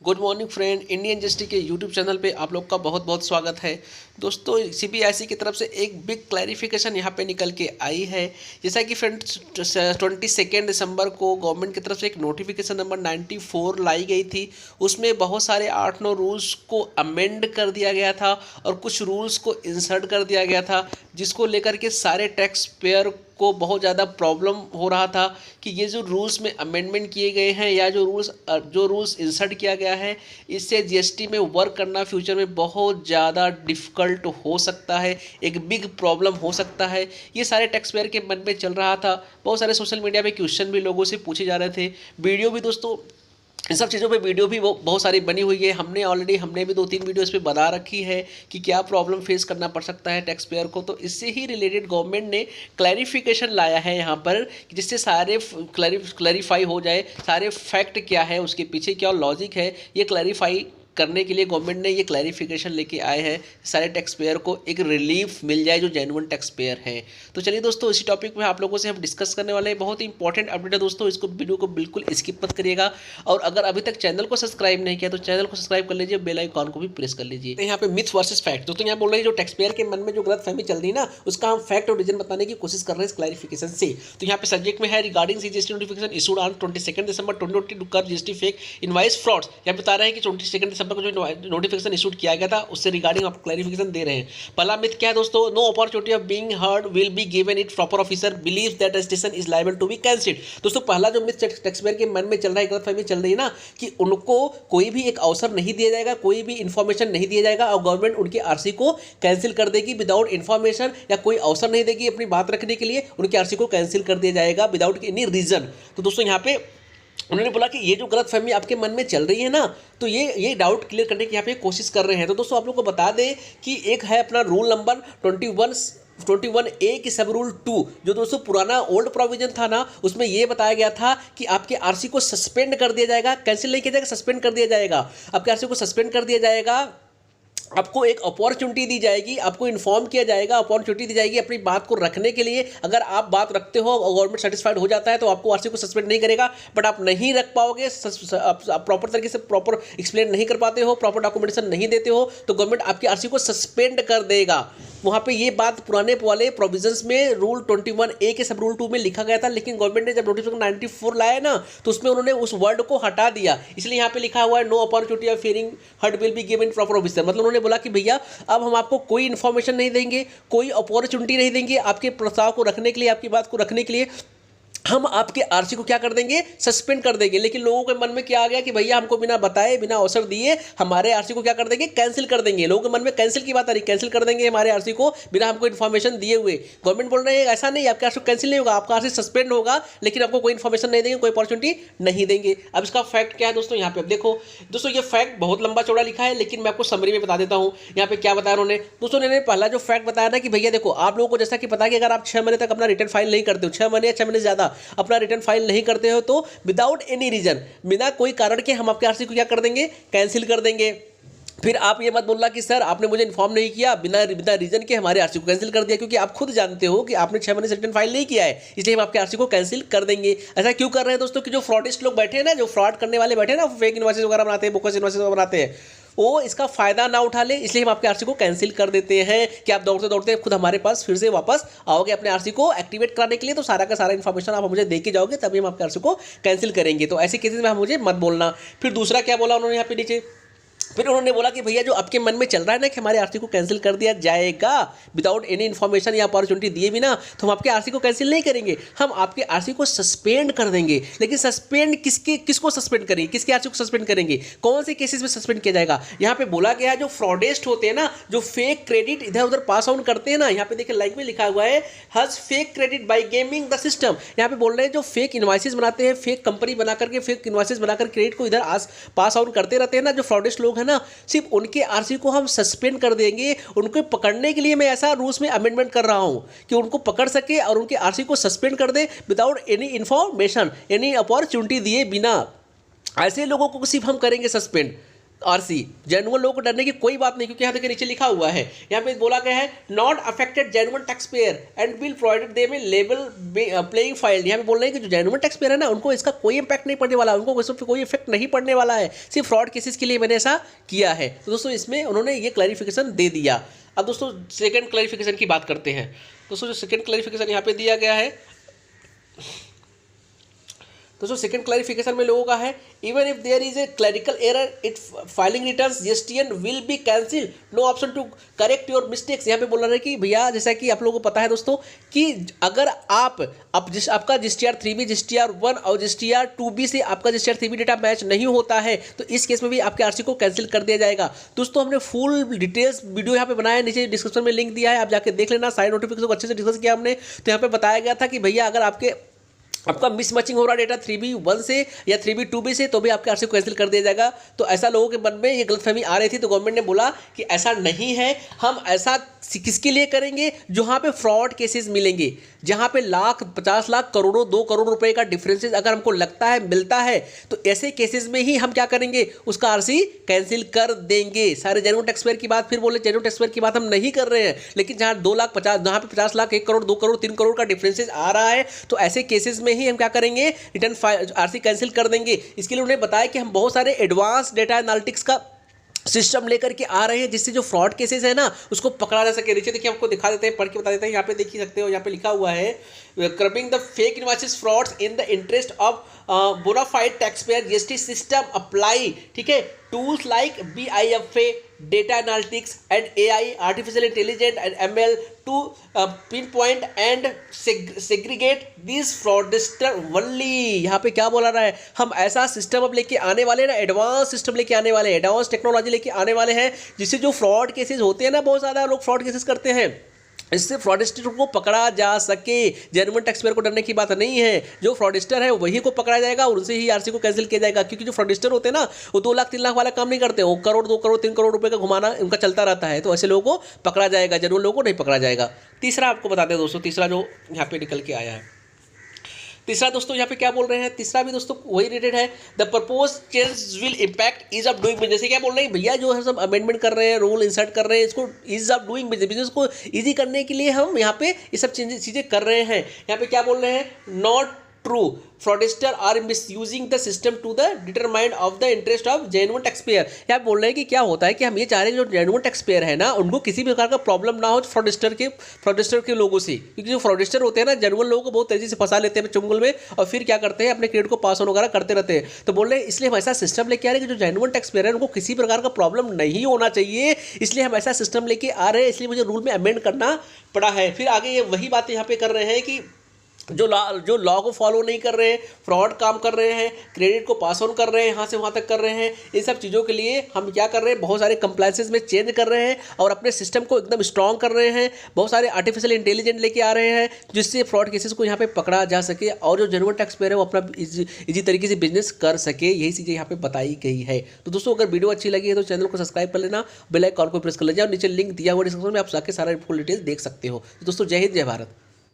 Good morning friend, Indian justice के YouTube channel पे आप लोग का बहुत बहुत स्वागत है। दोस्तों, सीबीएसई की तरफ से एक बिग क्लैरिफिकेशन यहाँ पे निकल के आई है। जैसा कि फ्रेंड 22 दिसंबर को गवर्नमेंट की तरफ से एक नोटिफिकेशन नंबर 94 लाई गई थी। उसमें बहुत सारे 8-9 रूल्स को अमेंड कर दिया गया था और कुछ रूल्स को इंसर्ट कर दिया गया था, जिसको लेकर के सारे टैक्स पेयर को बहुत ज़्यादा प्रॉब्लम हो रहा था कि ये जो रूल्स में अमेंडमेंट किए गए हैं या जो रूल्स इंसर्ट किया गया है, इससे जीएसटी में वर्क करना फ्यूचर में बहुत ज़्यादा डिफ़िकल्ट हो सकता है, एक बिग प्रॉब्लम हो सकता है। ये सारे टैक्स पेयर के मन में चल रहा था। बहुत सारे सोशल मीडिया पे क्वेश्चन भी लोगों से पूछे जा रहे थे, वीडियो भी दोस्तों इन सब चीज़ों पे वीडियो भी बहुत सारी बनी हुई है। हमने भी 2-3 वीडियो इस पे बता रखी है कि क्या प्रॉब्लम फेस करना पड़ सकता है टैक्स पेयर को। तो इससे ही रिलेटेड गवर्नमेंट ने क्लैरिफिकेशन लाया है यहाँ पर, जिससे सारे क्लैरिफाई हो जाए, सारे फैक्ट क्या है, उसके पीछे क्या लॉजिक है, ये क्लैरिफाई करने के लिए गवर्नमेंट ने ये क्लैरिफिकेशन लेके आए हैं। सारे टैक्स पेयर को एक रिलीफ मिल जाए जो जेन्युइन टैक्स पेयर हैं। तो चलिए दोस्तों, इसी टॉपिक में आप लोगों से हम डिस्कस करने वाले हैं। बहुत ही इंपॉर्टेंट अपडेट है दोस्तों, इसको वीडियो को बिल्कुल स्किप मत करिएगा। और अगर अभी तक चैनल को सब्सक्राइब नहीं किया तो चैनल को सब्सक्राइब कर लीजिए, बेल आइकॉन को भी प्रेस कर लीजिए। तो यहाँ पे मिथ वर्सेस फैक्ट दोस्तों, यहाँ बोल रहे हैं जो टैक्स पेयर के मन में जो गलतफहमी चल रही है ना, उसका हम फैक्ट और रीजन बताने की कोशिश कर रहे हैं इस क्लैरिफिकेशन से। तो यहाँ पे सब्जेक्ट में है regarding GST notification issued on 22 December 2020 to curb GST fake invoice frauds. यहाँ बता रहे हैं कि 22 दिसंबर को जो नोटिफिकेशन इशूड किया गया था उससे रिगार्डिंग आपको क्लैरिफिकेशन दे रहे हैं। पहला मिथ क्या है दोस्तों? No opportunity of being heard will be given it proper officer believes that registration is liable to be cancelled. दोस्तों, पहला जो मिथ टैक्स पेयर के मन में चल रहा है, गलतफहमी चल रही है ना, कि उनको कोई भी एक अवसर नहीं दिया जाएगा, कोई भी इन्फॉर्मेशन नहीं दिया जाएगा और गवर्नमेंट उनके आरसी को कैंसिल कर देगी विदाउट इन्फॉर्मेशन, या कोई अवसर नहीं देगी अपनी बात रखने के लिए, उनके आरसी को कैंसिल कर दिया जाएगा विदाउट एनी रीजन। तो दोस्तों, यहाँ पे उन्होंने बोला कि ये जो गलतफहमी आपके मन में चल रही है ना, तो ये डाउट क्लियर करने की यहाँ पे कोशिश कर रहे हैं। तो दोस्तों, आप लोग को बता दें कि एक है अपना रूल नंबर 21A की सब रूल 2, जो दोस्तों पुराना ओल्ड प्रोविजन था ना, उसमें ये बताया गया था कि आपके आरसी को सस्पेंड कर दिया जाएगा, कैंसिल नहीं किया जाएगा, सस्पेंड कर दिया जाएगा। आपके आरसी को सस्पेंड कर दिया जाएगा, आपको एक अपॉर्चुनिटी दी जाएगी, आपको इन्फॉर्म किया जाएगा, अपॉर्चुनिटी दी जाएगी अपनी बात को रखने के लिए। अगर आप बात रखते हो और गवर्नमेंट सेटिस्फाइड हो जाता है तो आपको आरसी को सस्पेंड नहीं करेगा। बट आप नहीं रख पाओगे, प्रॉपर तरीके से प्रॉपर एक्सप्लेन नहीं कर पाते हो, प्रॉपर डॉक्यूमेंटेशन नहीं देते हो, तो गवर्नमेंट आपकी आरसी को सस्पेंड कर देगा। वहाँ पे ये बात पुराने वाले प्रोविजंस में रूल 21A के सब रूल 2 में लिखा गया था, लेकिन गवर्नमेंट ने जब नोटिफिकेशन 94 लाया ना, तो उसमें उन्होंने उस वर्ड को हटा दिया। इसलिए यहाँ पे लिखा हुआ है no opportunity of hearing heard will be given proper officer. मतलब उन्होंने बोला कि भैया अब हम आपको कोई इन्फॉर्मेशन नहीं देंगे, कोई अपॉर्चुनिटी नहीं देंगे आपके प्रस्ताव को रखने के लिए, आपकी बात को रखने के लिए। हम आपके आरसी को क्या कर देंगे? सस्पेंड कर देंगे। लेकिन लोगों के मन में क्या आ गया कि भैया हमको बिना बताए, बिना अवसर दिए हमारे आरसी को क्या कर देंगे? कैंसिल कर देंगे। लोगों के मन में कैंसिल की बात आ रही, कैंसिल कर देंगे हमारे आरसी को बिना हमको इन्फॉर्मेशन दिए हुए। गवर्नमेंट बोल रहे हैं ऐसा नहीं, आपके आरसी कैंसिल नहीं होगा, आपका आरसी सस्पेंड होगा, लेकिन आपको कोई इन्फॉर्मेशन नहीं देंगे, कोई अपॉर्चुनिटी नहीं देंगे। अब इसका फैक्ट क्या है दोस्तों? यहाँ पे अब देखो दोस्तों, ये फैक्ट बहुत लंबा चौड़ा लिखा है, लेकिन मैं आपको समरी में बता देता हूँ। यहाँ पे क्या बताया उन्होंने दोस्तों? उन्होंने पहला जो फैक्ट बताया ना कि भैया देखो, आप लोगों को जैसा कि पता है कि अगर आप 6 महीने तक अपना रिटर्न फाइल नहीं करते हो, 6 महीने या 6 महीने ज़्यादा अपना रिटर्न फाइल नहीं करते हो, तो विदाउट एनी रीजन, बिना कोई कारण के हम आपके आरसी को क्या कर देंगे? कैंसिल कर देंगे। फिर आप ये मत बोलना कि सर आपने मुझे इन्फॉर्म नहीं किया, बिना रीजन के हमारे आरसी को कैंसिल कर दिया, क्योंकि आप खुद जानते हो कि आपने 6 महीने से रिटर्न फाइल नहीं किया है, इसलिए हम आपके आरसी को कैंसिल कर देंगे। ऐसा क्यों कर रहे हैं दोस्तों? कि जो फ्रॉडिस्ट लोग बैठे हैं ना, जो फ्रॉड करने वाले बैठे हैं ना, फेक इनवॉइसेस वगैरह बनाते हैं, बोगस इनवॉइसेस बनाते हैं, वो इसका फायदा ना उठा ले, इसलिए हम आपके आरसी को कैंसिल कर देते हैं कि आप दौड़ते दौड़ते खुद हमारे पास फिर से वापस आओगे अपने आरसी को एक्टिवेट कराने के लिए, तो सारा का सारा इन्फॉर्मेशन आप मुझे दे के जाओगे, तभी हम आपके आरसी को कैंसिल करेंगे। तो ऐसे केसेस में हम मुझे मत बोलना। फिर दूसरा क्या बोला उन्होंने यहाँ पे नीचे? फिर उन्होंने बोला कि भैया जो आपके मन में चल रहा है ना कि हमारे आरसी को कैंसिल कर दिया जाएगा विदाउट एनी इन्फॉर्मेशन या अपॉर्चुनिटी दिए बिना, तो हम आपके आरसी को कैंसिल नहीं करेंगे, हम आपके आरसी को सस्पेंड कर देंगे। लेकिन सस्पेंड किसको सस्पेंड करेंगे? किसके आरसी को सस्पेंड करेंगे? कौन से केसेस में सस्पेंड किया जाएगा? यहाँ पे बोला गया है जो फ्रॉडेस्ट होते हैं ना, जो फेक क्रेडिट इधर उधर पास ऑन करते हैं ना, यहाँ पे देखिए लाइक में लिखा हुआ है हज fake credit by gaming the system. यहाँ पे बोल रहे हैं जो फेक इन्वाइसेस बनाते हैं, फेक कंपनी बना करके फेक इन्वाइसेस बनाकर क्रेडिट को इधर पास ऑन करते रहते हैं ना, जो फ्रॉडेस्ट लोग हैं ना, सिर्फ उनके आरसी को हम सस्पेंड कर देंगे। उनको पकड़ने के लिए मैं ऐसा रूल्स में अमेंडमेंट कर रहा हूं कि उनको पकड़ सके और उनके आरसी को सस्पेंड कर दे without any information, any opportunity दिए बिना। ऐसे लोगों को सिर्फ हम करेंगे सस्पेंड। आरसी। जेन्युइन लोगों को डरने की कोई बात नहीं, क्योंकि यहाँ देखिए नीचे लिखा हुआ है, यहाँ पे बोला गया है not affected genuine tax pair and will provided दे में लेवल प्लेइंग फाइल्ड। यहाँ पे बोल रहे हैं कि जो जेन्युइन टैक्स पेयर है ना, उनको इसका कोई इंपैक्ट नहीं पड़ने वाला, उनको इस पर कोई इफेक्ट नहीं पड़ने वाला है, सिर्फ फ्रॉड केसेस के लिए मैंने ऐसा किया है। तो दोस्तों इसमें उन्होंने ये क्लैरिफिकेशन दे दिया। अब दोस्तों सेकंड क्लैरिफिकेशन की बात करते हैं। दोस्तों जो सेकंड क्लैरिफिकेशन यहाँ पे दिया गया है, दोस्तों सेकंड क्लैरिफिकेशन में लोगों का है even if there is a clerical error it filing returns GSTN will be cancel, no option to correct your mistakes. यहाँ पे बोल रहा है कि भैया जैसा कि आप लोगों को पता है दोस्तों कि अगर आपका जीएसटीआर 3B जीएसटीआर 1 और जीएसटीआर 2B से आपका जीएसटीआर 3B डेटा मैच नहीं होता है तो इस केस में भी आपके आरसी को कैंसिल कर दिया जाएगा। दोस्तों हमने फुल डिटेल्स वीडियो यहाँ पे बनाया है, नीचे डिस्क्रिप्शन में लिंक दिया है, आप जाके देख लेना। साइड नोटिफिकेशन को अच्छे से डिस्कस किया हमने। तो यहाँ पे बताया गया था कि भैया अगर आपका मिस मैचिंग हो रहा डेटा 3B1 से या 3B2B से तो भी आपके आरसी को कैंसिल कर दिया जाएगा। तो ऐसा लोगों के मन में ये गलतफहमी आ रही थी, तो गवर्नमेंट ने बोला कि ऐसा नहीं है। हम ऐसा किसके लिए करेंगे, जहाँ पे फ्रॉड केसेस मिलेंगे, जहाँ पे लाख 50 लाख करोड़ों 2 करोड़ रुपए का डिफरेंसेस अगर हमको लगता है मिलता है तो ऐसे केसेस में ही हम क्या करेंगे, उसका आरसी कैंसिल कर देंगे। सारे जेन्युइन टैक्स पेयर की बात फिर बोले, जेन्युइन टैक्स पेयर की बात हम नहीं कर रहे हैं, लेकिन जहाँ 2 लाख 50, जहाँ पे 50 लाख 1 करोड़ 2 करोड़ 3 करोड़ का डिफरेंसेस आ रहा है तो ऐसे केसेस में ही हम क्या करेंगे, रिटर्न आरसी कैंसिल कर देंगे। इसके लिए उन्होंने बताया कि हम बहुत सारे एडवांस डेटा एनालिटिक्स का सिस्टम लेकर के आ रहे हैं जिससे जो फ्रॉड केसेस है ना उसको पकड़ा जा सके। नीचे देखिए आपको दिखा देते हैं, पढ़ के बता देते हैं, यहाँ पे देख ही सकते हो, यहाँ पे लिखा हुआ है curbing the fake invoices frauds in the interest of bonafide tax payer GST system apply. ठीक है, tools like BIFA data analytics and AI artificial intelligence and ML to pinpoint and segregate this fraudster only. यहाँ पे क्या बोला रहा है, हम ऐसा सिस्टम अब लेके आने वाले हैं ना, एडवांस सिस्टम लेके आने वाले हैं, एडवांस टेक्नोलॉजी लेके आने वाले हैं जिससे जो फ्रॉड केसेस होते हैं ना, बहुत ज़्यादा लोग फ्रॉड केसेस करते हैं, इससे फ्रॉडस्टर को पकड़ा जा सके। जेन्युइन टैक्स पेयर को डरने की बात नहीं है, जो फ्रॉडस्टर है वही को पकड़ा जाएगा और उनसे ही आरसी को कैंसिल किया जाएगा। क्योंकि जो फ्रॉडस्टर होते हैं ना वो 2 लाख 3 लाख वाला काम नहीं करते, वो करोड़ 2 करोड़ 3 करोड़ रुपए का घुमाना उनका चलता रहता है। तो ऐसे लोगों को पकड़ा जाएगा, जेन्युइन लोगों को नहीं पकड़ा जाएगा। तीसरा आपको बता दें दोस्तों, तीसरा जो यहाँ पे निकल के आया है, तीसरा दोस्तों यहाँ पे क्या बोल रहे हैं, तीसरा भी दोस्तों वही रिलेटेड है। The propose change will impact ease of doing business. जैसे क्या बोल रहे हैं भैया, जो है सब अमेंडमेंट कर रहे हैं, रूल इंसर्ट कर रहे हैं, इसको ईज ऑफ डूइंग बिजनेस को ईजी करने के लिए हम यहाँ पे ये सब चीज़ें कर रहे हैं। यहाँ पे क्या बोल रहे हैं, not true, fraudster are misusing the system to the determined of the interest of genuine tax payer. यहाँ बोल रहे हैं कि क्या होता है कि हम ये चाह रहे हैं जो जेन्युइन टैक्स पेयर है ना उनको किसी भी प्रकार का प्रॉब्लम ना हो फ्रॉडस्टर के लोगों से, क्योंकि जो फ्रॉडस्टर होते हैं ना जेन्युइन लोगों को बहुत तेजी से फंसा लेते हैं चुंगल में और फिर क्या करते हैं, अपने क्रेडिट को पास ऑन वगैरह करते रहते हैं। तो बोल रहे हैं इसलिए हम ऐसा सिस्टम लेके आ रहे हैं कि जो जेन्युइन टैक्स पेयर है उनको किसी प्रकार का प्रॉब्लम नहीं होना चाहिए, इसलिए हम ऐसा सिस्टम लेके आ रहे हैं, इसलिए मुझे रूल में अमेंड करना पड़ा है। फिर आगे ये वही बात यहाँ पे कर रहे हैं कि जो लॉ को फॉलो नहीं कर रहे हैं, फ्रॉड काम कर रहे हैं, क्रेडिट को पास ऑन कर रहे हैं, यहाँ से वहाँ तक कर रहे हैं, इन सब चीज़ों के लिए हम क्या कर रहे हैं, बहुत सारे कंप्लायंसेस में चेंज कर रहे हैं और अपने सिस्टम को एकदम स्ट्रॉन्ग कर रहे हैं, बहुत सारे आर्टिफिशियल इंटेलिजेंस लेके आ रहे हैं जिससे फ्रॉड केसेस को यहाँ पे पकड़ा जा सके और जो जेन्युइन टैक्स पेयर है वो अपना इजी तरीके से बिजनेस कर सके। यही चीज़ें यहाँ पे बताई गई है। तो दोस्तों अगर वीडियो अच्छी लगी है तो चैनल को सब्सक्राइब कर लेना, बेल आइकन को प्रेस कर लीजिए और नीचे लिंक दिया हुआ डिस्क्रिप्शन में आप जाके सारा फुल डिटेल देख सकते हो। तो दोस्तों जय हिंद, जय भारत।